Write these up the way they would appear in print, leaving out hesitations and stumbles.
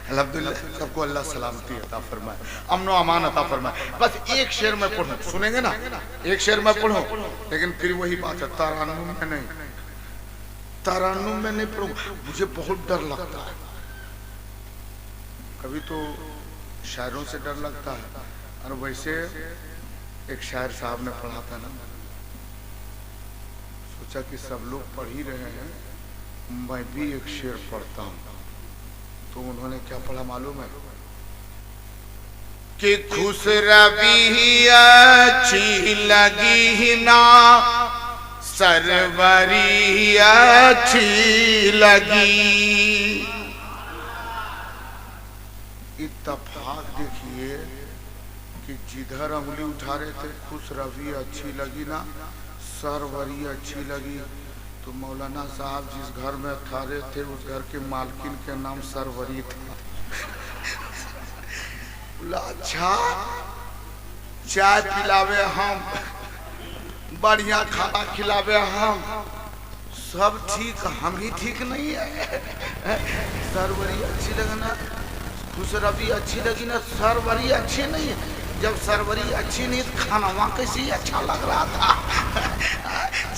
الحمدللہ سب کو اللہ سلامتی عطا فرمائے، امن و امان عطا فرمائے۔ بس ایک شعر میں پڑھوں، سنیں گے نا؟ ایک شعر میں پڑھوں، لیکن پھر وہی بات ہے، ترنم میں نہیں، ترنم میں نہیں پڑھوں، مجھے بہت ڈر لگتا ہے۔ کبھی تو شاعروں سے ڈر لگتا ہے، اور ویسے ایک شاعر صاحب نے پڑھا تھا نا، سوچا کہ سب لوگ پڑھ ہی رہے ہیں، میں بھی ایک شعر پڑھتا ہوں۔ تو انہوں نے کیا پڑھا معلوم ہے؟ کہ خسروی اچھی لگی نا سروری اچھی لگی۔ اتفاق دیکھیے کہ جدھر انگلی اٹھا رہے تھے خسروی اچھی لگی نا سروری اچھی لگی، تو مولانا صاحب جس گھر میں ٹھہرے تھے اس گھر کے مالکن کے نام سروری تھا۔ بولا اچھا چائے پلاوے ہم، بڑھیا کھانا کھلاوے ہم، سب ٹھیک، ہم ہی ٹھیک نہیں ہے؟ سروری اچھی لگنا، خسروی اچھی لگی نا سروری اچھی نہیں ہے۔ جب سروری اچھی نہیں تو کھانا وہاں کیسے اچھا لگ رہا تھا،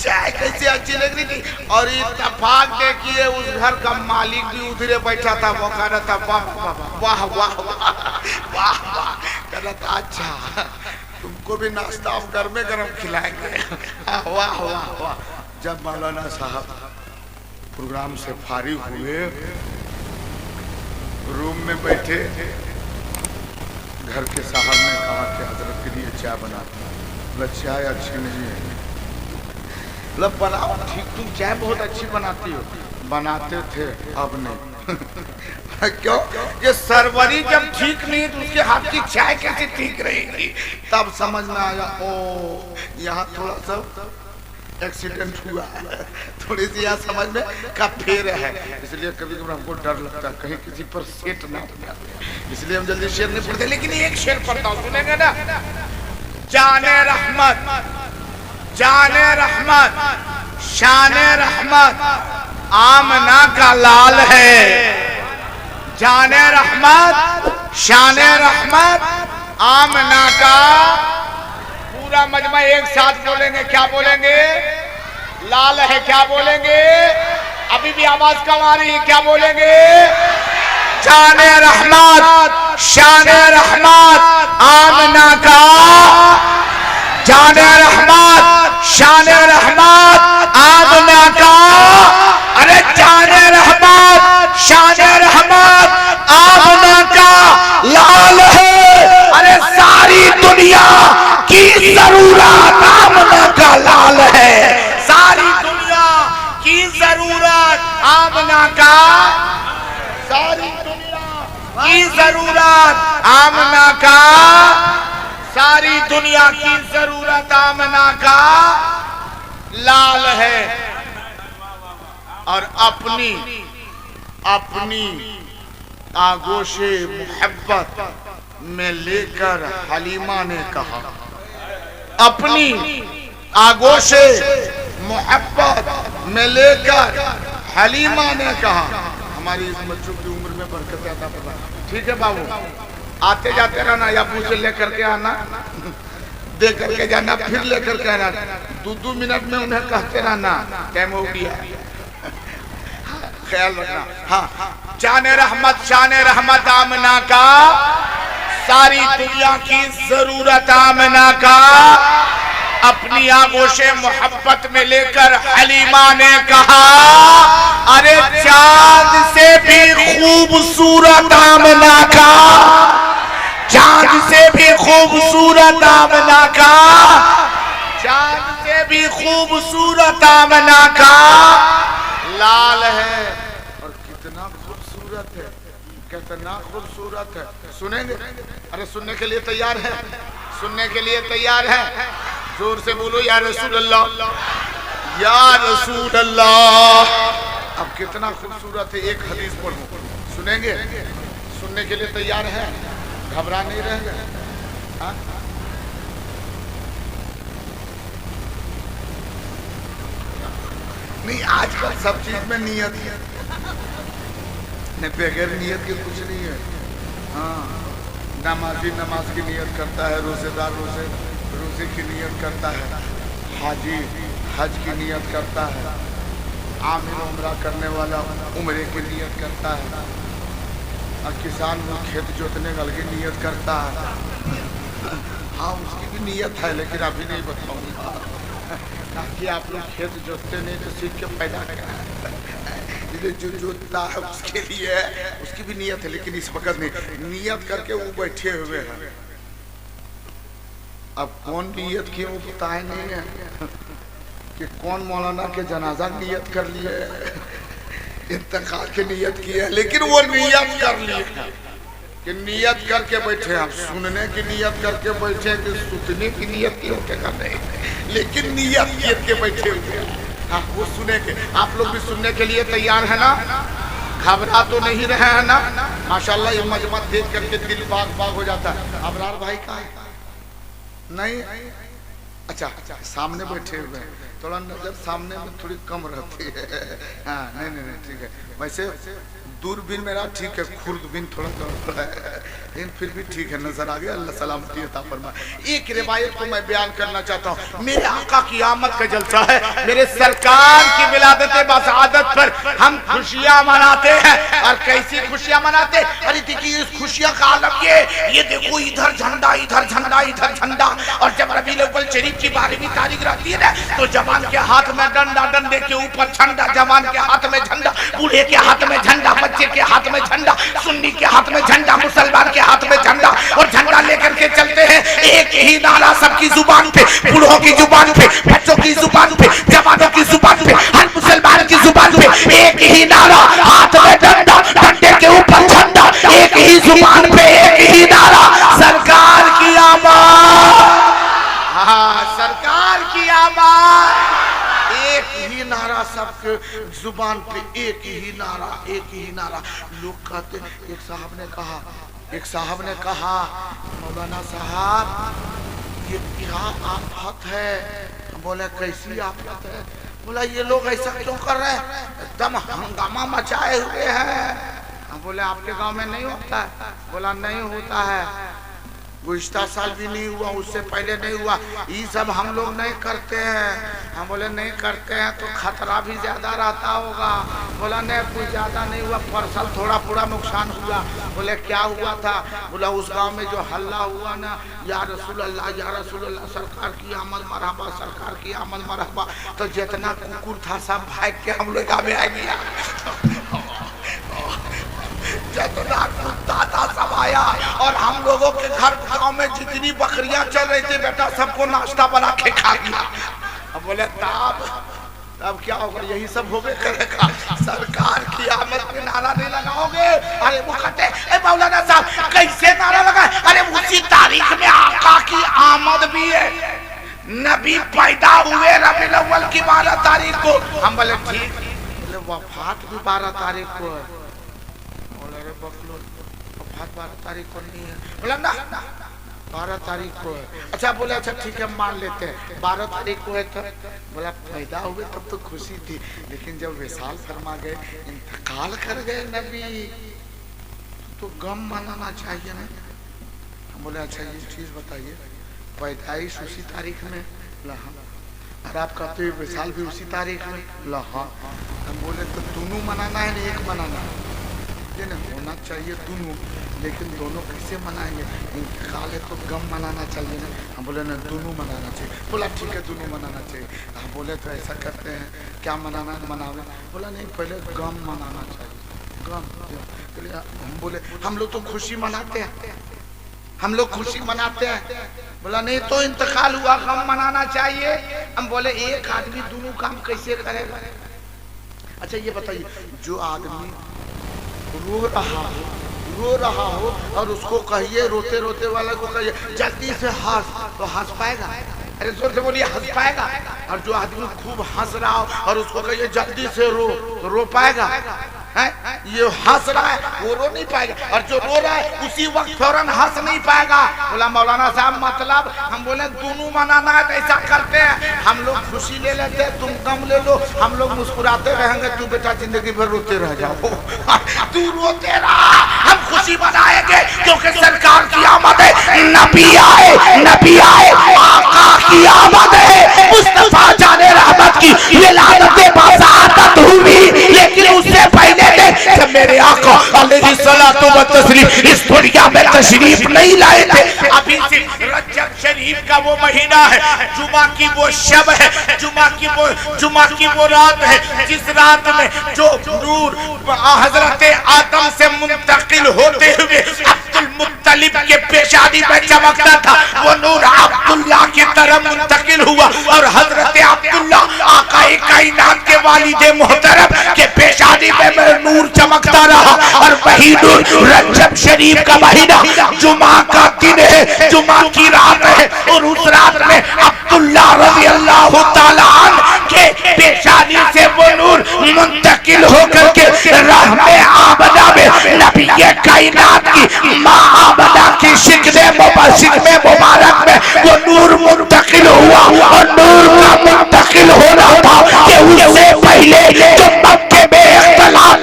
چائے کیسے اچھی لگ رہی تھی۔ اور اتفاق دیکھیے اس گھر کا مالک بھی ادھرے بیٹھا تھا، وہ کہہ رہا تھا واہ واہ واہ واہ واہ، کہہ رہا تھا اچھا تم کو بھی ناشتہ ہم گھر میں گرم کھلائیں گے، واہ واہ واہ۔ جب مولانا صاحب پروگرام سے فارغ ہوئے، روم میں بیٹھے، گھر کے صاحب نے کہا کہ حضرت کے لیے چائے بنا دو۔ بولا چائے اچھی نہیں ہے۔ بولا بناؤ، ٹھیک تم چائے بہت اچھی بناتی ہو۔ بناتے تھے اب نہیں۔ کیوں؟ یہ سروری جب ٹھیک نہیں تو اس کے ہاتھ کی چائے کیسے ٹھیک رہے گی؟ تب سمجھ میں آیا او یہاں تھوڑا سا ایکسیڈنٹ ہوا ہے، تھوڑی سی یہاں سمجھ میں کا پھیر ہے۔ اس لیے کبھی کبھی ہم کو ڈر لگتا ہے کہیں کسی پر سیٹ نہ ہو جائے، اس لیے ہم جلدی شعر نہیں پڑھتے، لیکن ایک شعر پڑھتا ہوں، سنیں گے نا؟ جان رحمت، جان رحمت، شان رحمت آمنہ کا لال ہے۔ جان رحمت، شان رحمت آمنہ کا، پورا مجمع ایک ساتھ بولیں گے، کیا بولیں گے؟ لال ہے، کیا بولیں گے؟ ابھی بھی آواز کم آ رہی ہے، کیا بولیں گے؟ جان رحمت، شان رحمت آمنہ کا، جان رحمت، شان رحمت آمنہ کا، ارے جان رحمت، شان رحمت آمنہ کا لال ہے، ارے ساری دنیا کی ضرورت آمنہ کا لال ہے، ساری دنیا کی ضرورت آمنہ کا، ساری دنیا کی ضرورت آمنہ کا، ساری دنیا کی ضرورت آمنہ کا لال ہے۔ اور اپنی آغوش محبت میں لے کر حلیمہ نے کہا، اپنی آغوش محبت میں لے کر حلیمہ نے کہا۔ ہماری اس بچوں کی عمر میں برکت عطا فرمائے۔ ٹھیک ہے بابو، آتے جاتے رہنا، یا مجھے لے کر کے آنا، دے کر کے جانا، پھر لے کر کے آنا، 2 منٹ میں انہیں کہتے رہنا ٹائم ہو گیا، خیال رکھنا۔ ہاں، جان رحمت، شان رحمت آمنہ کا، ساری دنیا کی ضرورت آمنہ کا، اپنی آغوش محبت میں لے کر حلیمہ نے کہا، ارے چاند سے بھی خوبصورت آمنہ کا، چاند سے بھی خوبصورت آمنہ کا، چاند سے بھی خوبصورت آمنہ کا لال ہے۔ اور کتنا خوبصورت ہے، کتنا خوبصورت ہے، سنیں گے؟ ارے سننے کے لیے تیار ہے؟ سننے کے لیے تیار ہے؟ زور سے بولو یا رسول اللہ، یا رسول اللہ۔ اب کتنا خوبصورت ہے، ایک حدیث پڑھوں، سنیں گے؟ سننے کے لیے تیار ہے؟ گھبرا نہیں رہیں گے؟ نہیں، آج کل سب چیز میں نیت ہے۔ नहीं, बगैर नियत के कुछ नहीं है। हाँ, नमाजी नमाज की नियत करता है, रोजेदार रोजे की नियत करता है, हाजी हज की नियत करता है, आमिर उम्रा करने वाला उम्रे की नियत करता है, और किसान वो खेत जोतने वाले की नियत करता है। हाँ, उसकी भी नियत है, लेकिन अभी नहीं बताऊंगा ताकि आप लोग खेत जोतते नहीं तो सीख के पैदा करें। जो जोतता है उसके लिए उसकी भी नियत है, लेकिन इस वक्त नहीं। नियत करके वो बैठे हुए हैं। अब कौन नियत किए वो पता है नहीं है कि कौन मौलाना के जनाजा नियत कर लिए, इंतकाल के नियत किए, लेकिन वो नियत कर लिए कि नियत करके बैठे। हम सुनने की नियत करके बैठे कि सुनने की नियत की होके कर रहे, लेकिन नियत के बैठे हुए। हाँ, वो सुने के। आप लोग भी सुनने के लिए तैयार है ना? घबरा तो नहीं रहे हैं ना? माशाल्लाह, ये मजमा देख करके दिल बाग बाग हो जाता है। अबरार भाई का नहीं? अच्छा, सामने बैठे हुए हैं, थोड़ा नजर सामने में थोड़ी कम रहती है। हाँ, नहीं ठीक है। वैसे दूरबीन मेरा ठीक है, खुर्दबीन थोड़ा है, लेकिन फिर भी ठीक है, नजर आ गया। अल्लाह सलामती अता फरमाए। एक रिवायत को मैं बयान करना चाहता हूँ। मेरे आका की आमद का जलसा है, मेरे सरकार की विलादत बसादत पर हम खुशियां मनाते हैं। और कैसी खुशियां मनाते? अरे देखिए, इस खुशियां का आलम ये देखो, इधर झंडा इधर झंडा इधर झंडा। और जब रबीउल अव्वल शरीफ की 12वीं तारीख रहती है ना, तो जवान के हाथ में डंडा, डंडे के ऊपर झंडा, जवान के हाथ में झंडा, बूढ़े के हाथ में झंडा, बच्चे के हाथ में झंडा, सुन्नी के हाथ में झंडा, मुसलमान के हाथ में झंडा। और झंडा लेकर के चलते हैं। एक ही नारा सबकी जुबान पे, बूढ़ों की जुबान पे, बच्चों की जुबान पे, जवानों की जुबान पे, हर मुसलमान की जुबान पे एक ही नारा, हाथ में डंडा, डंडे के ऊपर झंडा, एक ही जुबान पे एक ही नारा, सरकार की आमद। हाँ, सरकार की आमद। एक ही नारा, सबके जुबान पे एक ही नारा, एक ही नारा। लोग कहते, एक साहब ने कहा मौलाना साहब, ये क्या आफत है? बोले, कैसी आफत है? बोला, ये लोग ऐसा क्यों कर रहे हैं? एकदम हंगामा मचाए हुए हैं। बोले, आपके गांव में नहीं होता है? बोला, नहीं होता है, गुज़िश्ता साल भी नहीं हुआ, उससे पहले नहीं हुआ, ये सब हम लोग नहीं करते हैं। हम बोले, नहीं करते हैं तो खतरा भी ज्यादा रहता होगा। बोला, नहीं, कुछ ज्यादा नहीं हुआ, फसल थोड़ा पूरा नुकसान हुआ। बोले, क्या हुआ था? बोला, उस गांव में जो हल्ला हुआ ना, या रसूल अल्लाह या रसूल अल्लाह, सरकार की आमद मरहबा, सरकार की आमद मरहबा, तो जितना कुकुर था सब भाग के हम लोग में आ गया। जितना कुत्ता था सब आया, और हम लोगों के घर गांव में जितनी बकरियां चल रही थी बेटा, सबको नाश्ता बना के खा गया। अब बोले, तब क्या होगा? यही सब होगे करेगा। सरकार की आमद पे नारा नहीं लगाओगे? अरे वो कहते, मौलाना साहब कैसे नारा लगाए? अरे उसी तारीख में आका की आमद भी है, नबी पैदा हुए रबीउल अव्वल की 12 तारीख को। हम बोले, ठीक। बोले, वफात भी 12 तारीख को है। 12 तारीख को नहीं है। बोला, ना 12 तारीख को है। अच्छा, बोले, अच्छा ठीक है, मान लेते हैं 12 तारीख को है। तो बोला, पैदा हुए तब तो खुशी थी, लेकिन जब विशाल फरमा गए, इंतकाल कर गए नबी, तो गम मनाना चाहिए ना। हम बोले, अच्छा ये चीज बताइए, पैदाइश उसी तारीख में? और आप कहते हो विशाल भी उसी तारीख में? हम बोले, तो दोनों मनाना है ना, एक मनाना है ना? होना चाहिए दोनों, लेकिन दोनों कैसे मनाएंगे? इंतकाल है तो गम मनाना चाहिए ना। हम बोले, ना दोनों मनाना चाहिए। बोला, ठीक है, दोनों मनाना चाहिए। हम बोले, तो ऐसा करते हैं, क्या मनावे? बोला, नहीं, पहले गम मनाना चाहिए, गम। हम बोले, हम लोग तो खुशी मनाते हैं, हम लोग खुशी मनाते हैं। बोला, नहीं, तो इंतकाल हुआ, गम मनाना चाहिए। हम बोले, एक आदमी दोनों काम कैसे करेगा? अच्छा ये बताइए, जो आदमी रो रहा हो और उसको कहिए, रोते रोते वाले को कहिए जल्दी से हंस, तो हंस पाएगा? अरे जोर से बोलिए, हंस पाएगा? और जो आदमी खूब हंस रहा हो और उसको कहिए जल्दी से रो, तो रो पाएगा? ये हंस रहा है वो रो नहीं पाएगा, और जो रो रहा है उसी वक्त फौरन हंस नहीं पाएगा। बोला मौलाना साहब मतलब हम बोले दोनों मनाना है तो ऐसा करते हैं, हम लोग खुशी ले लेते हैं, तुम गम ले लो, हम लोग मुस्कुराते रहेंगे, तू बेटा जिंदगी भर रोते रह जाओ। तू रोते रहा, हम खुशी मनाएंगे क्योंकि सरकार की आमद है, नबी आए आका की आमद है, मुस्तफा जाने रहमत की विलादत बासादत हुई। लेकिन उससे पहले जब मेरे आका अलैहिस्सलातु व तस्लीम इस दुनिया में तशरीफ नहीं लाए थे, अभी से रजब शरीफ का वो महीना है, जुमा की वो शब है, जुमा की वो रात है जिस रात में जो नूर हजरत आदम से मुंतकिल होते हुए अब्दुल मुत्तलिब के पेशानी में चमकता था, वो नूर अब्दुल्ला की तरफ मुंतकिल हुआ और हजरत अब्दुल्ला आकाए कायनात के वालिदे मोहतरम के पेशानी में नूर चमकता रहा। और वही नूर रजब शरीफ का महीना जुमा का दिन है, जुमा की रात है, और उस रात में अब्दुल्ला रज़ी अल्लाह ताला अन्हु के पेशानी से वो नूर मुंतकिल होकर के रहमे आमना में नबी कायनात की माँ आमना की शिकने मुबारक में वो नूर मुंतकिल हुआ। और नूर का मुंतकिल होना था कि उससे पहले जो मक्के में इख्तिलाफ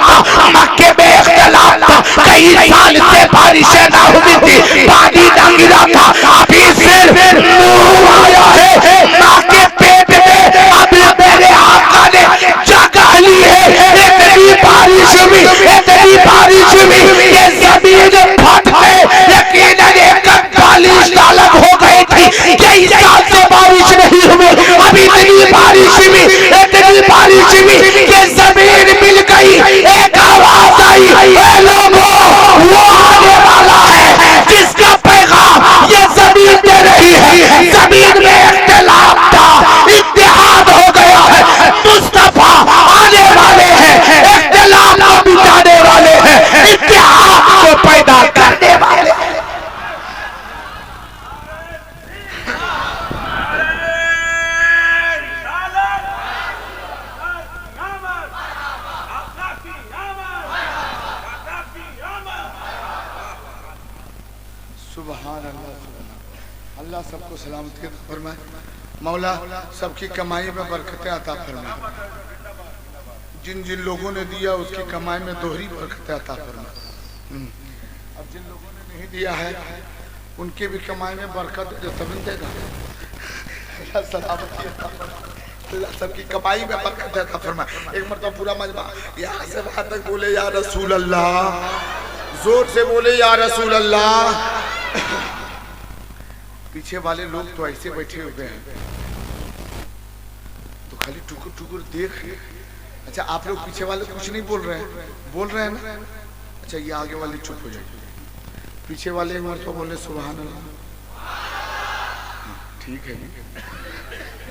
था, कई साल से बारिशें ना हुई थी, पानी ना गिरा था, अभी सिर्फ नूर आया है माँ के पेट में, अब मेरे आका ने जगह ली है। इतनी बारिश हुई ये जमीन फट गए, यकीनन 41 साल हो गई थी, कई साल से बारिश नहीं हुई, अभी इतनी बारिश हुई कि जमीन मिल गई। एक आवाज आई, ए लोगों वो आने वाला है जिसका पैगाम ये जमीन दे रही है। जमीन में इख्तिलाफ था, इत्तेहाद हो गया है, मुस्तफा आने वाले हैं, इख्तिलाफ को मिटाने वाले हैं, इत्तेहाद को पैदा करने वाले हैं। सुभान अल्लाह, अल्लाह सबको सलामती फरमाए, मौला सबकी कमाई में बरकतें अता फरमाए, जिन जिन लोगों ने दिया उसकी कमाई में दोहरी बरकतें अता फरमाए। अब जिन लोगों ने नहीं दिया है उनकी भी कमाई में बरकत जो तब देगा, अल्लाह सलामती अल्लाह सबकी कमाई में बरकत अता फरमाए। एक मरतबा पूरा मजमा यहाँ से वहाँ तक बोले या रसूल अल्लाह, जोर से बोले या रसूल अल्लाह। पीछे वाले लोग तो ऐसे बैठे हुए हैं तो खाली टुकुर टुकुर देख। अच्छा आप लोग पीछे वाले कुछ नहीं बोल रहे हैं ना? अच्छा ये आगे वाले चुप हो जाए, पीछे वाले एक मरतबा बोले सुभान अल्लाह। ठीक है,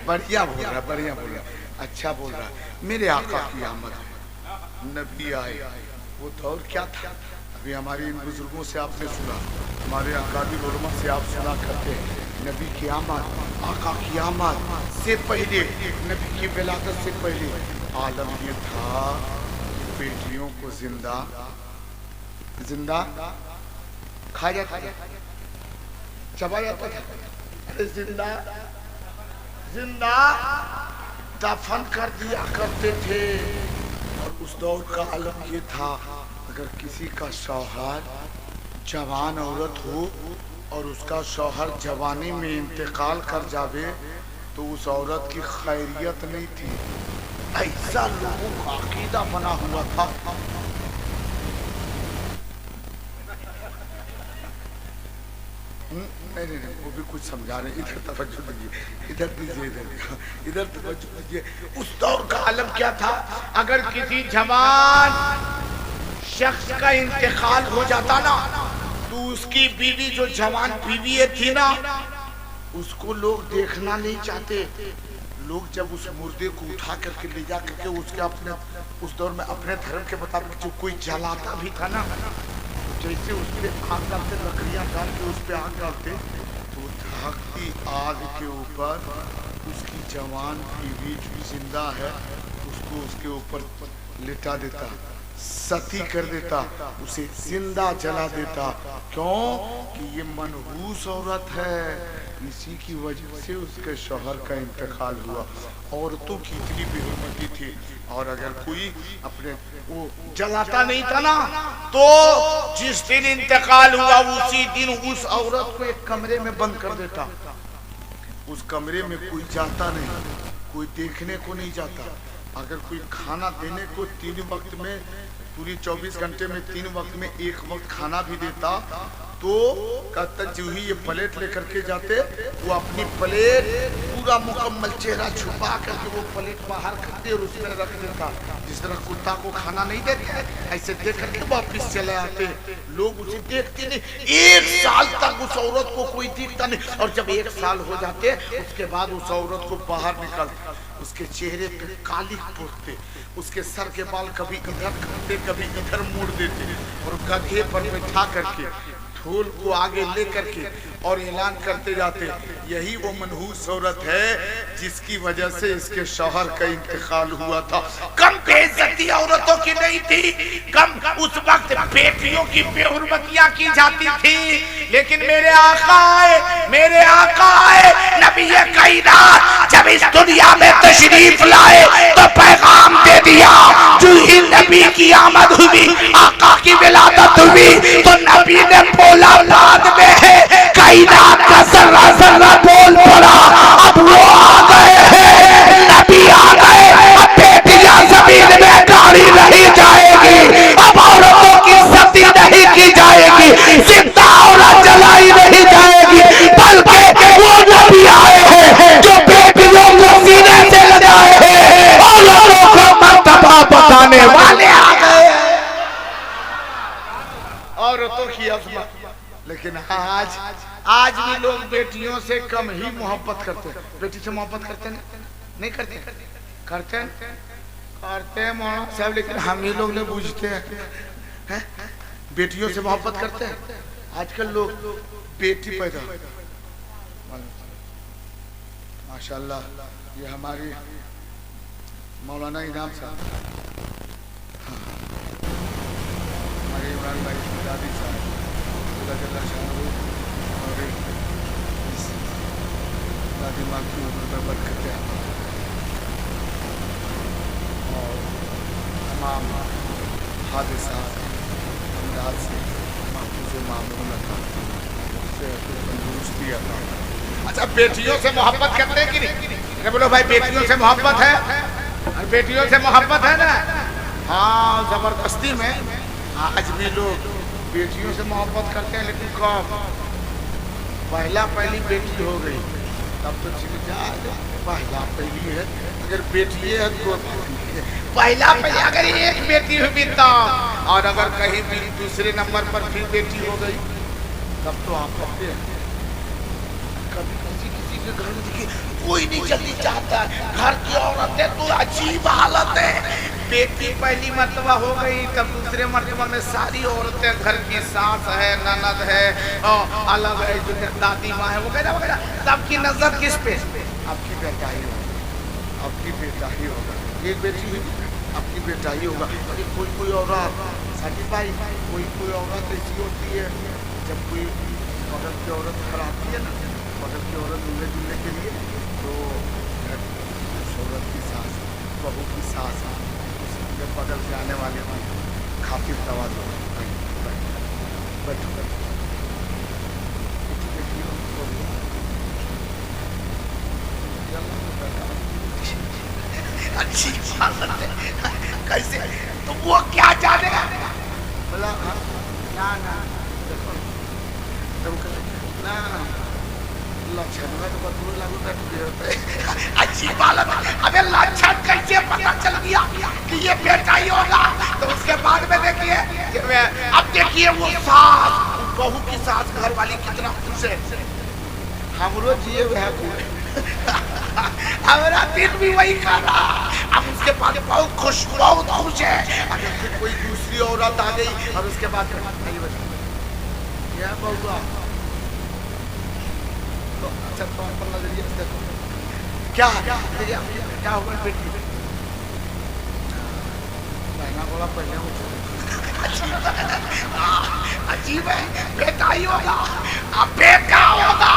बढ़िया बोल रहा, अच्छा बोल रहा। मेरे आका की आमद है, नबी आए, वो दौर क्या था? अभी हमारे इन बुजुर्गों से आपने सुना, हमारे अकाबिर उलमा से आप सुना करते हैं, नबी की आमद, आका की आमद से पहले, नबी की विलादत से पहले आलम ये था बेटियों को जिंदा खाया जाता था, चबा जाता था, अरे जिंदा दफन कर दिया करते थे। और उस दौर का आलम ये था, अगर किसी का शौहर जवान औरत हो और उसका शौहर जवानी में इंतकाल कर जावे तो उस औरत की खैरियत नहीं थी। ऐसा लोगों का अकीदा बना हुआ था। नहीं, वो भी कुछ समझा रहे, इधर तवज्जो दीजिए, इधर तवज्जो दीजिए। उस दौर का आलम क्या था? अगर किसी जवान शख्स का इंतकाल हो जाता ना तो उसकी बीवी, जो जवान बीवी थी ना, उसको लोग देखना नहीं चाहते। लोग जब उस मुर्दे को उठा करके ले जा करके उसके अपने उस दौर में अपने धर्म के मुताबिक जो कोई जलाता भी था ना, जैसे उस पर आग डालते, लकड़ियाँ डाल के उस पर आग डालते, तो धाकती आग के ऊपर उसकी जवान बीवी जो जिंदा है उसको उसके ऊपर लिटा देता। सती कर देता, उसे जिंदा जला देता। क्यों? कि ये मनहूस औरत है, इसी की वजह से उसके शौहर का इंतकाल हुआ। औरतों की इतनी बेहुरमती थी। और अगर कोई अपने वो जलाता नहीं था ना, तो जिस दिन इंतकाल हुआ उसी दिन उस औरत को एक कमरे में बंद कर देता। उस कमरे में कोई जाता नहीं, कोई देखने को नहीं जाता। अगर कोई खाना देने को 3 वक्त में, पूरी 24 घंटे में 3 वक्त में 1 वक्त खाना भी देता, तो कहता जो ही ये प्लेट लेकर के जाते, वो अपनी प्लेट पूरा मुकम्मल चेहरा छुपा करके वो प्लेट बाहर करते और उसमें रख देता। जिस तरह कुत्ता को खाना नहीं देते, ऐसे देख करके वापिस चले आते। लोग उसे देखते नहीं। 1 साल तक उस औरत को कोई देखता नहीं। और जब 1 साल हो जाते, उसके बाद उस औरत को बाहर निकालते, उसके चेहरे पे काली पोतते, उसके सर के बाल कभी इधर करते कभी इधर मोड़ देते, और गधे पर बैठा करके ढोल को आगे लेकर के और ऐलान करते जाते, यही वो मनहूस औरत है जिसकी वजह से इसके शौहर का इंतकाल हुआ था। कम बेइज्जती औरतों की नहीं थी, कम उस वक्त बेटियों की बेहुरमतियां की जाती थी। लेकिन मेरे आका आए नबी कायनात जब इस दुनिया में तशरीफ लाए तो पैगाम दे दिया। जो ही नबी की आमद हुई, आका की विलादत हुई, तो नबी ने बोला बाद में कायनात का जर्रा जर्रा बोल पड़ा, अब वो आ गए हैं, नबी आ गए, अब बेटियां जमीन में गाड़ी नहीं जाएगी, अब औरतों की सती नहीं की जाएगी, जिंदा औरत जलाई नहीं जाएगी, बल्कि वो नबी आए हैं जो बेटियों को सीने से लगाए हैं, औरतों को मर्तबा बताने वाले आ गए हैं। औरतों की अजमत। लेकिन आज भी लोग बेटियों से कम ही मोहब्बत करते हैं। बेटी से मोहब्बत करते नहीं करते? करते हैं मौलाना साहब, लेकिन हम ही लोग नहीं बूझते हैं। बेटियों से मोहब्बत करते हैं। आजकल लोग बेटी पैदा, माशाल्लाह, ये हमारी मौलाना इनाम साहब, हमारे इमरान भाई की दादी साहब, और दादी माँ की उम्र में बरकत है, और तमाम हादसा अमराज से महफूज मामून था, उससे तंदुरुस्ती आता। अच्छा, बेटियों से मोहब्बत करते हैं कि नहीं? अरे बोलो भाई, बेटियों से मोहब्बत है? और बेटियों से मोहब्बत है ना? हाँ, जबरदस्ती में आज भी लोग बेटियों से मोहब्बत करते हैं। लेकिन कब पहली बेटी हो गई तब तो चली जा, पहली है, अगर बेटी है तो पहली अगर एक बेटी हुई तब, और अगर कहीं भी दूसरे नंबर पर फिर बेटी हो गई तब तो आप करते हैं। कभी किसी के घर में कोई नहीं जल्दी चाहता, घर की औरतें तो अजीब हालत है। बेटी पहली मर्तबा हो गई, तब दूसरे मर्तबा में सारी औरतें, घर की सास है, ननद है, अलग है, जो दादी माँ है, वगैरह वगैरह, सबकी नजर किस पे? आपकी बेटा ही होगा, आपकी बेटा ही होगा। एक बेटी हुई, आपकी बेटा ही होगा। कोई औरत साकी भाई, कोई औरत ऐसी होती है, जब कोई बगल की औरत घर आती है ना, बगल की औरत मिलने जुलने के लिए, तो औरत की सास, बहू की सास उसके बगल से आने वाले खातिर तवाज़ु, बैठो अच्छी बात है। कैसे तो वो क्या जानेगा? बोला ना लक्षण में तो बदलू लागू अच्छी बात है। अबे लक्षण कैसे पता चल गया कि ये बेटा ही होगा? तो उसके बाद में देखिए, अब देखिए वो सास, बहू की सास, घर वाली कितना खुश है। हमरो जिए हुए हमारा दिल भी वही खाना। अब उसके बाद बहुत खुश है। अगर फिर कोई दूसरी औरत आ गई और उसके बाद क्या बउआ, तो अच्छा तौर पर नजरिए से देखो क्या होगा बेटी, पहना बोला पहले अजीब है, बेटा ही होगा, अब बेटा होगा।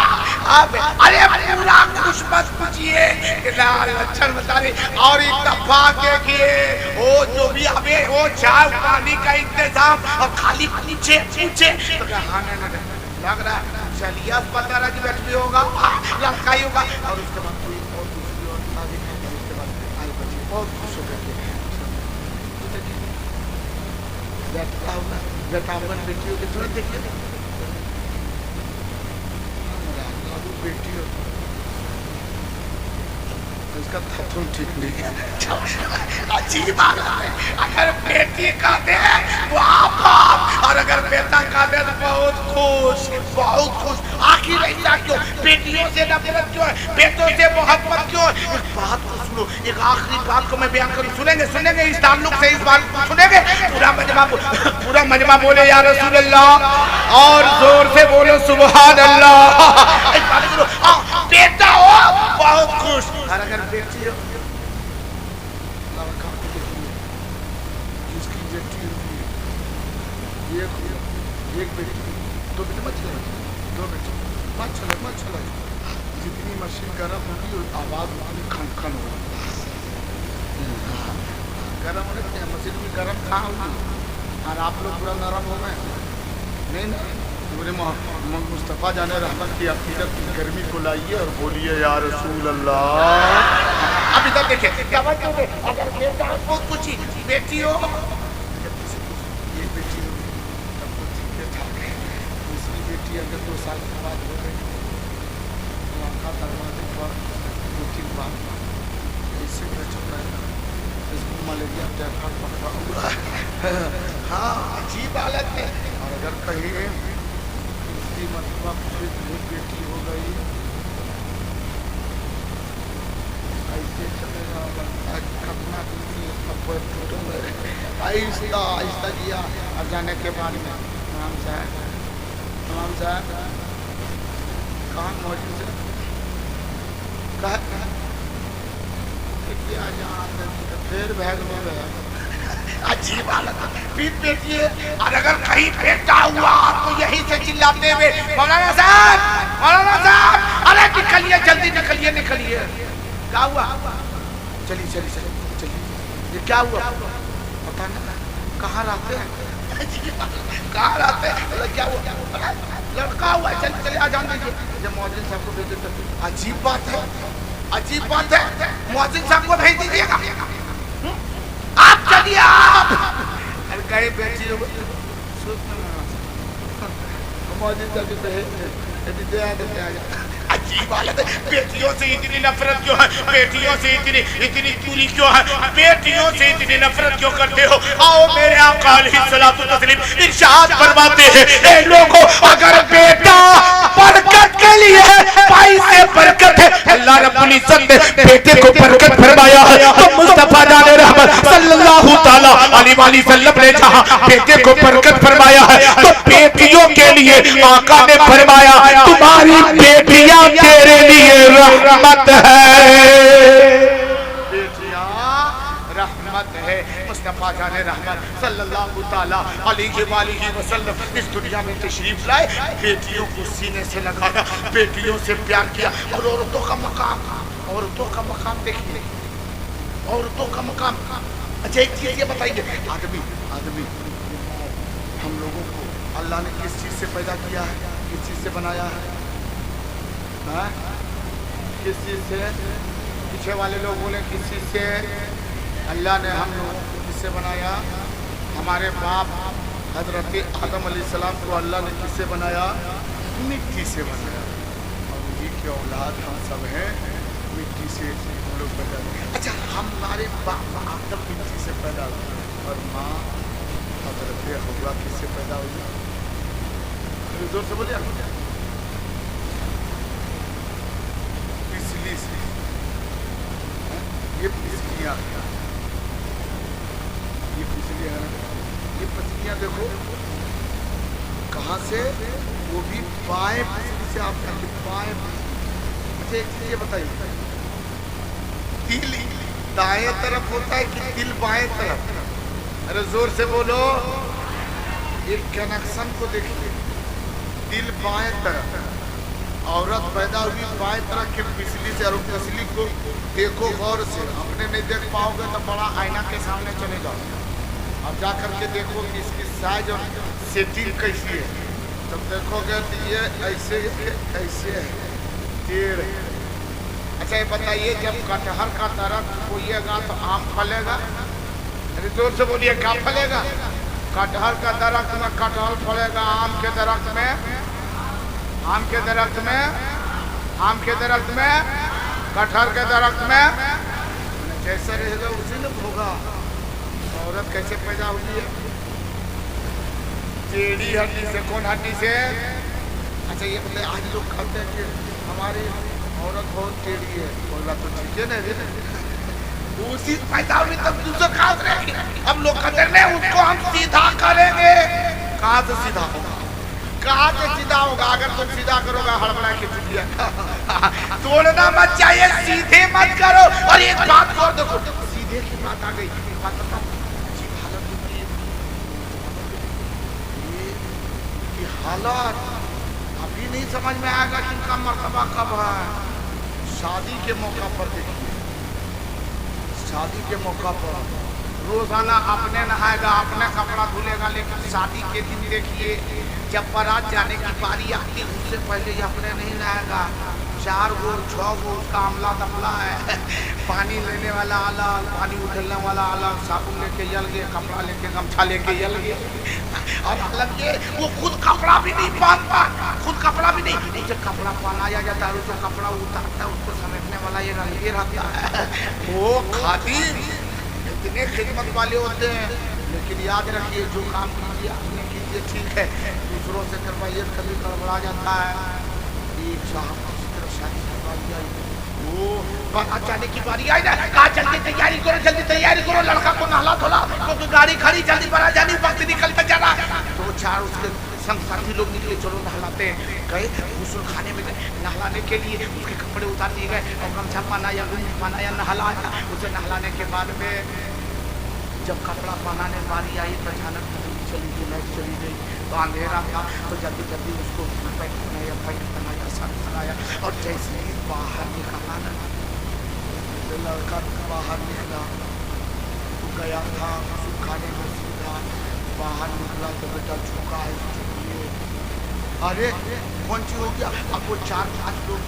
अब अरे पूरा कुछ मत पूछिए, लक्षण बता रहे। और एक दफा देखिए वो जो भी अबे वो चाय पानी का इंतजाम और खाली पूछे पूछे तो हाँ लग रहा है चलिए पता रहा कि बैठ भी होगा, लड़का ही होगा। और उसके बाद कोई और दूसरी और शादी और उसके बाद आए बच्चे बहुत खुश हो गए। बैठता होगा, बैठा होगा बेटियों के थोड़ा देखिए बेटी हो इसका तो ठीक नहीं है। अजीब बात है, अगर बेटी का दे तो आप, और अगर बेटा का दे तो बहुत खुश, बहुत खुश। आखिर ऐसा क्यों? बेटियों से नफरत क्यों है? बेटों से मोहब्बत क्यों है? इस बात को सुनो, एक आखिरी बात को मैं बयान करूं, सुनेंगे सुनेंगे इस ताल्लुक से, इस बात को सुनेंगे। पूरा मजमा बोले या रसूल अल्लाह, और जोर से बोलो सुभान अल्लाह। इस बात को बेटा हो बहुत खुश, और अगर बेटी हो जिसकी बेटी होती है एक बेटी, दो बेटे मत चला, दो बेटे मत चला। जितनी मशीन गर्म होगी आवाज उतनी खन खन होगी। गर्म होने से मशीन में गर्म कहाँ होगी, और आप लोग पूरा नरम हो गए नहीं। पूरे मुस्तफ़ा जाने रहमत की अकीदत की गर्मी को लाइए और बोलिए या रसूल अल्लाह। अब इधर देखिए अगर बेटा को कुछ बेटी हो, ये बेटी हो तब तो ठीक है ठाक है। दूसरी बेटी अगर 2 साल के बाद हो गई तो दरवाजे पर 2-3 बार ऐसे चल रहा है, इसको मलेरिया टाइफाइड पकड़ा हुआ है। हाँ अजीब हालत है। और अगर कहीं मतलब बेटी हो गई ऐसे चलेगा खतना आहिस्ता आहिस्ता किया। और जाने के बाद में इमाम साहब कहाँ मौजूद है कहा फिर बैग में गया। अजीब हालत है, फिर बेटी है। और अगर कहीं बेटा हुआ तो यहीं से चिल्लाते हुए मौलाना साहब अरे निकलिए जल्दी निकलिए। क्या हुआ? चलिए ये क्या हुआ पता नहीं, कहाँ रहते हैं क्या हुआ? लड़का हुआ, चलिए आ जाने दीजिए। जब मौजिन साहब को भेज देते, अजीब बात है मौजिन साहब को भेज दीजिएगा, आप चलिए आप। अरे कहीं बेटी हो मौजिन साहब देते आ। अजीब हालत है, बेटियों से इतनी नफरत क्यों है? बेटियों से इतनी दूरी क्यों है? बेटियों से इतनी नफरत क्यों करते हो? आओ मेरे आका अलैहिस्सलातु तस्लीम इरशाद फरमाते हैं, ए लोगों अगर बेटा बरकत के लिए है, भाई से बरकत है। अल्लाह रब्बुल इज्जत ने बेटे को बरकत फरमाया है, तो मुस्तफा जाने रहमत सल्लल्लाहु तआला अलैहि वसल्लम ने जहां बेटे को बरकत फरमाया है, तो बेटियों के लिए आका ने फरमाया तुम्हारी बेटियां तेरे लिए रहमत है, बेटियां रहमत है। मुस्तफा जाने रहमत सल्लल्लाहु तआला अलैहि वसल्लम इस दुनिया में तशरीफ लाए, बेटियों को सीने से लगाया, बेटियों से प्यार किया। और औरतों का मकाम देखिए, औरतों का मकाम। अच्छा एक चीज ये बताइए, आदमी हम लोगों को अल्लाह ने किस चीज से पैदा किया है, किस चीज से बनाया है? किस चीज से? पीछे वाले लोग बोले किस चीज से? अल्लाह ने हम लोगों को किससे बनाया? हमारे बाप हजरत आदम अलैहिस्सलाम को अल्लाह ने किससे बनाया? मिट्टी से बनाया। और उन्हीं के औलाद हम सब हैं, मिट्टी से हम लोग पैदा हुए। अच्छा हमारे बाप आदम मिट्टी से पैदा हुए और माँ हजरत हव्वा किससे पैदा हुई? जोर से बोलिए। ये पिछलियाँ देखो कहाँ से, वो भी बाएं से आप बाएं। अच्छा एक चीज ये बताइए, दिल दाएं तरफ होता है कि दिल बाएं तरफ? अरे जोर से बोलो। एक कनेक्शन को देखिए, दिल बाएं तरफ, औरत पैदा हुई बाएं तरफ के पिछली से, और पिछली को देखो गौर से, अपने नहीं देख पाओगे तो बड़ा आईना के सामने चले जाओ, अब जा करके देखो कि इसकी साइज और सेटिंग कैसी है, तब देखोगे तो ये ऐसे ऐसे है, टेढ़ है। अच्छा ये बताइए, जब कटहल का दरख्त बोइएगा तो आम फलेगा? अरे जोर से बोलिए, क्या फलेगा? कटहल का दरख्त में कटहल फलेगा, आम के दरख्त में, आम के दरख्त में, आम के दरख्त में, कटहल के दरख्त में, जैसा रहेगा उसी ने होगा। औरत कैसे पैदा हुई है? टेढ़ी हड्डी से। कौन हड्डी से? अच्छा ये बताइए, आज लोग कहते हैं कि हमारी औरत बहुत टेढ़ी है, बोला तो ठीक है ना, उसी पैदा हुई तब दूसरा कहाँ से रहेगी? अब लोग कहते हैं उसको हम सीधा करेंगे। कहाँ से सीधा होगा? कहाँ से सीधा होगा? अगर तुम सीधा करोगे हड़बड़ा के चुटिया तोड़ना मत चाहिए, सीधे मत करो। और एक बात और देखो, सीधे की बात आ गई, हालत अभी नहीं समझ में आएगा कि इनका मर्तबा कब है। शादी के मौका पर देखिए, शादी के मौका पर रोजाना अपने नहाएगा, अपने कपड़ा धुलेगा, लेकिन शादी के दिन देखिए जब बारात जाने की बारी आती है उससे पहले ही अपने नहीं नहाएगा। 4 गो 6 गो उसका अमला दफला है, पानी लेने वाला अलग, पानी उठलने वाला अलग, साबुन लेके जल गए, कपड़ा लेके गमछा लेके जल गए, और मतलब ये वो खुद कपड़ा भी नहीं पहनता, खुद कपड़ा भी नहीं, जब कपड़ा पहनाया जाता है जो कपड़ा उतारता है उसको समेटने वाला ये रहता है। वो खादी इतने खिदमत वाले होते हैं, लेकिन याद रखिए जो काम कीजिए अपने कीजिए, ठीक है, दूसरों से करवाइए, कभी गड़बड़ा जाता है। एक साहब किसी तरह शादी करवा दिया, वो बारात जाने की बारी आई ना, कहा जल्दी तैयारी करो, जल्दी तैयारी करो, लड़का को नहला धोला, क्योंकि गाड़ी खड़ी, जल्दी बारात जानी, वक्त निकलता जा रहा। 2-4 उसके संग साथी लोग निकले, चलो नहलाते हैं, गए गुस्ल खाने में गए, नहलाने के लिए उसके कपड़े उतार दिए गए और गमछा पहना या लुंगी पहना या नहलाया। उसे नहलाने के बाद में जब कपड़ा पहनाने बारी आई तो अचानक चली गई, लाइट चली गई, तो अंधेरा था, तो जल्दी जल्दी उसको पैंट पहनाया, शर्ट पहनाया, और जैसे ही बाहर निकला ना, लड़का बाहर निकला तो गया था खाने में, सीधा बाहर निकला तो बेटा झुका है, अरे कौन चीज हो गया? अब वो 4-5 लोग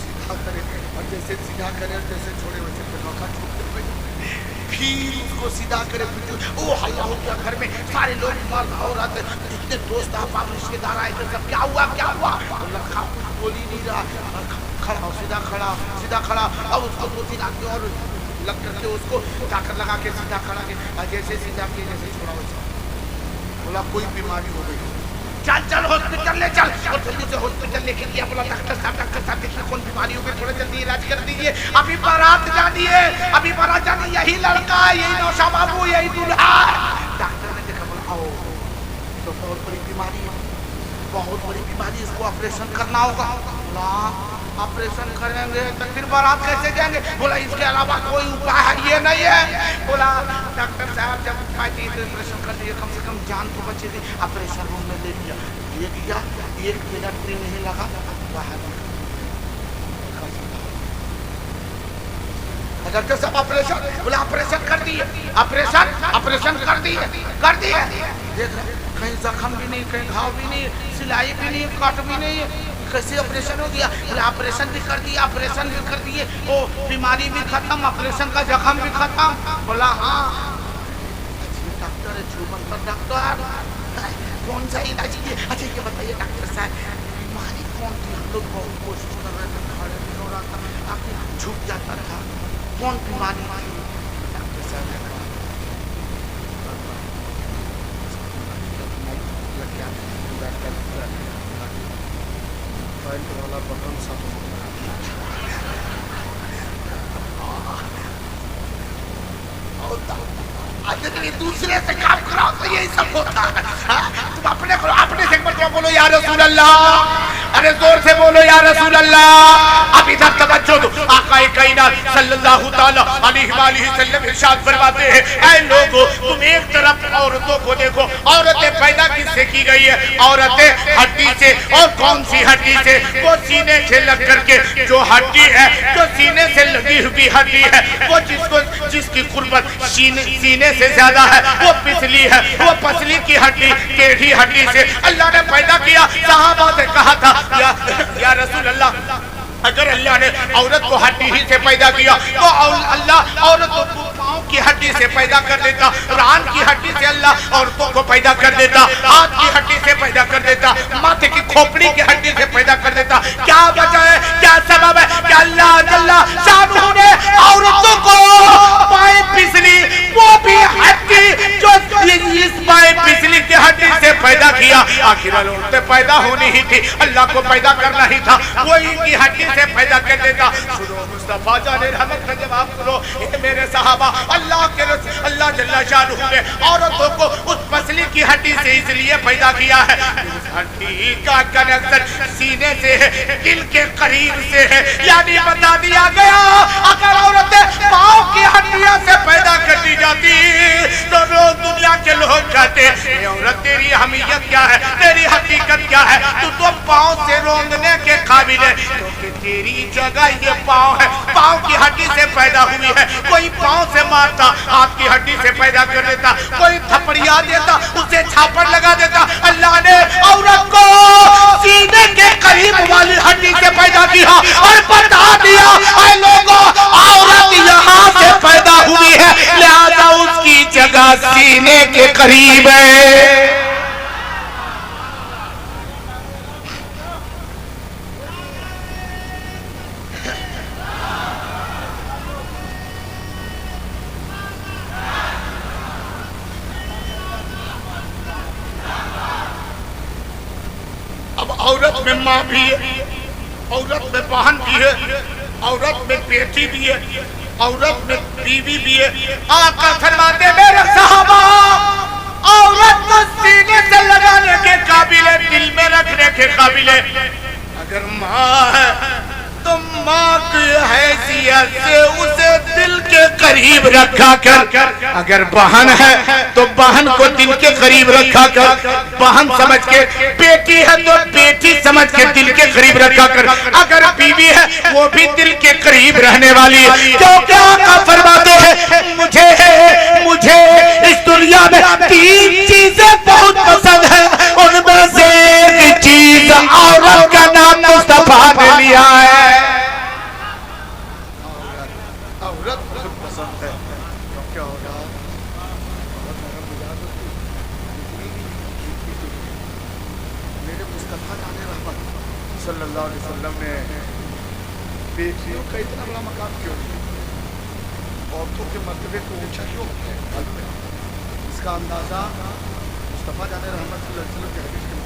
सीधा करे, और जैसे सीधा करे जैसे छोड़े वैसे नौका छूटते, फिर उसको सीधा करे, ओ हल्ला हो गया घर में, सारे लोग मर्द औरत इतने दोस्त आप रिश्तेदार आए थे, सब क्या हुआ क्या हुआ? लड़का बोल ही नहीं रहा, खड़ा सीधा खड़ा सीधा खड़ा, अब उसको 2-3 आदमी और लग करके उसको ताकत लगा के सीधा खड़ा के, जैसे सीधा किए जैसे छोड़ा वैसे, बोला कोई बीमारी हो गई, चल चल हॉस्पिटल ले चल, और जल्दी से हॉस्पिटल लेके गया, बोला डॉक्टर साहब देखिए कौन बीमारी हो गई, थोड़ा जल्दी इलाज कर दीजिए, अभी बारात जानी है, अभी बारात जानी, यही लड़का यही नौशा बाबू यही दूल्हा। डॉक्टर ने देखा, बोला आओ तो बहुत बड़ी बीमारी है, बहुत बड़ी बीमारी, इसको ऑपरेशन करना होगा। बोला ऑपरेशन करेंगे तो फिर बारात कैसे जाएंगे? बोला इसके अलावा कोई उपाय है ये नहीं है? बोला डॉक्टर साहब जब उपाय दिए तो ऑपरेशन कर दिए, कम से कम जान तो बचेगी। ऑपरेशन रूम में ले लिया, ये किया, 1 मिनट भी नहीं लगा बाहर। डॉक्टर साहब ऑपरेशन, बोला ऑपरेशन कर दिए, ऑपरेशन कर दिए देख कहीं जख्म भी नहीं, कहीं घाव भी नहीं, सिलाई भी नहीं, कट भी नहीं, कैसे ऑपरेशन हो गया? बोला ऑपरेशन भी कर दिए, ओ बीमारी भी खत्म, ऑपरेशन का जख्म भी खत्म। बोला हाँ डॉक्टर है, झूमन पर डॉक्टर कौन सा इलाज कीजिए? अच्छा ये बताइए डॉक्टर साहब बीमारी कौन थी? हम लोग बहुत कोशिश कर रहे थे, खड़े नहीं हो रहा था, आखिर झुक जाता था, कौन बीमारी थी? डॉक्टर साहब ने कहा वाला बटन सब दूसरे से काम कराओ तो यही सब होता है। तुम अपने करो, अपने से मत बोलो या रसूल अल्लाह, ارے زور سے بولو یا رسول اللہ. اب ادھر توجہ دو. آقا کائنات صلی اللہ تعالی علیہ وآلہ وسلم ارشاد فرماتے ہیں اے لوگو تم ایک طرف عورتوں کو دیکھو. عورتیں پیدا کس سے کی گئی ہے؟ عورتیں ہڈی سے. اور کون سی ہڈی سے؟ وہ سینے سے لگ کر کے جو ہڈی ہے, جو سینے سے لگی ہوئی ہڈی ہے, وہ جس کی قربت سینے سے زیادہ ہے وہ پسلی ہے. وہ پسلی کی ہڈی, ٹیڑھی ہڈی سے اللہ نے پیدا کیا. صحابہ نے کہا تھا یا رسول اللہ اگر اللہ نے عورت کو ہڈی ہی سے پیدا کیا تو اللہ عورتوں کو پاؤں کی ہڈی سے پیدا کر دیتا, ران کی ہڈی سے اللہ عورتوں کو پیدا کر دیتا, ہاتھ کی ہڈی سے پیدا کر دیتا, ماتھے کی کھوپڑی کی ہڈی سے پیدا کر دیتا. کیا وجہ ہے, کیا سبب ہے کہ اللہ جل شانہ نے عورتوں کو پائیں پسلی, وہ بھی ہڈی جو اس پائیں پسلی کی ہڈی سے پیدا کیا. آخر عورتیں پیدا ہونی ہی تھی, اللہ کو پیدا کرنا ہی تھا, وہی کی ہڈی سے پیدا کر دیتا. سنو مصطفیٰ جان رحمت کا جواب سنو. اے میرے صحابہ, اللہ جل شانہ نے عورتوں کو اس پسلی کی ہڈی سے اس لیے پیدا کیا ہے, اس ہڈی کا کنیکشن سینے سے ہے, دل کے قریب سے ہے. یعنی بتا دیا گیا اگر عورتیں پاؤں کی ہڈیاں سے پیدا کر دی جاتی تو روز دنیا کے لوگ کہتے اے عورت تیری اہمیت کیا ہے, تیری حقیقت کیا ہے, تو پاؤں سے رونگنے کے قابل ہے کیونکہ تیری جگہ یہ پاؤں ہے, پاؤں کی ہڈی سے پیدا ہوئی ہے. کوئی پاؤں سے مارتا ہاتھ کی ہڈی سے پیدا کر دیتا, کوئی تھپڑیا دیتا اسے چھاپڑ لگا دیتا. اللہ نے عورت کو سینے کے قریب والی ہڈی سے پیدا کیا اور بتا دیا اے لوگوں عورت یہاں سے پیدا ہوئی ہے لہذا اس کی جگہ سینے کے قریب ہے. اب عورت میں ماں بھی ہے, عورت میں بہن بھی ہے, عورت میں بیٹی بھی ہے, عورت میں بیوی بھی ہے. آقا فرماتے میرے صحابہ عورت تو سینے سے لگانے کے قابل ہے, دل میں رکھنے کے قابل ہے. اگر ماں ہے تو ماں کی حیثیت سے اسے دل کے قریب رکھا کر, اگر بہن ہے تو بہن کو دل کے قریب رکھا کر, بہن سمجھ کے, بیٹی ہے تو بیٹی سمجھ کے دل کے قریب رکھا کر, اگر بیوی ہے وہ بھی دل کے قریب رہنے والی ہے. کیونکہ آقا فرماتے ہیں مجھے اس دنیا میں 3 چیزیں بہت پسند ہیں, ان میں سے ایک چیز عورت کا نام مصطفیٰ نے لیا ہے. عورت بہت پسند ہے کیونکہ عورت میرے مصطفیٰ جان رحمت صلی اللہ علیہ وسلم نے بیٹیوں کا اتنا بڑا مقام کیوں دیا, عورتوں کے مرتبے کو اونچا کیوں ہے؟ اس کا اندازہ مصطفیٰ جان رحمت صلی اللہ علیہ وسلم کے حدیث کے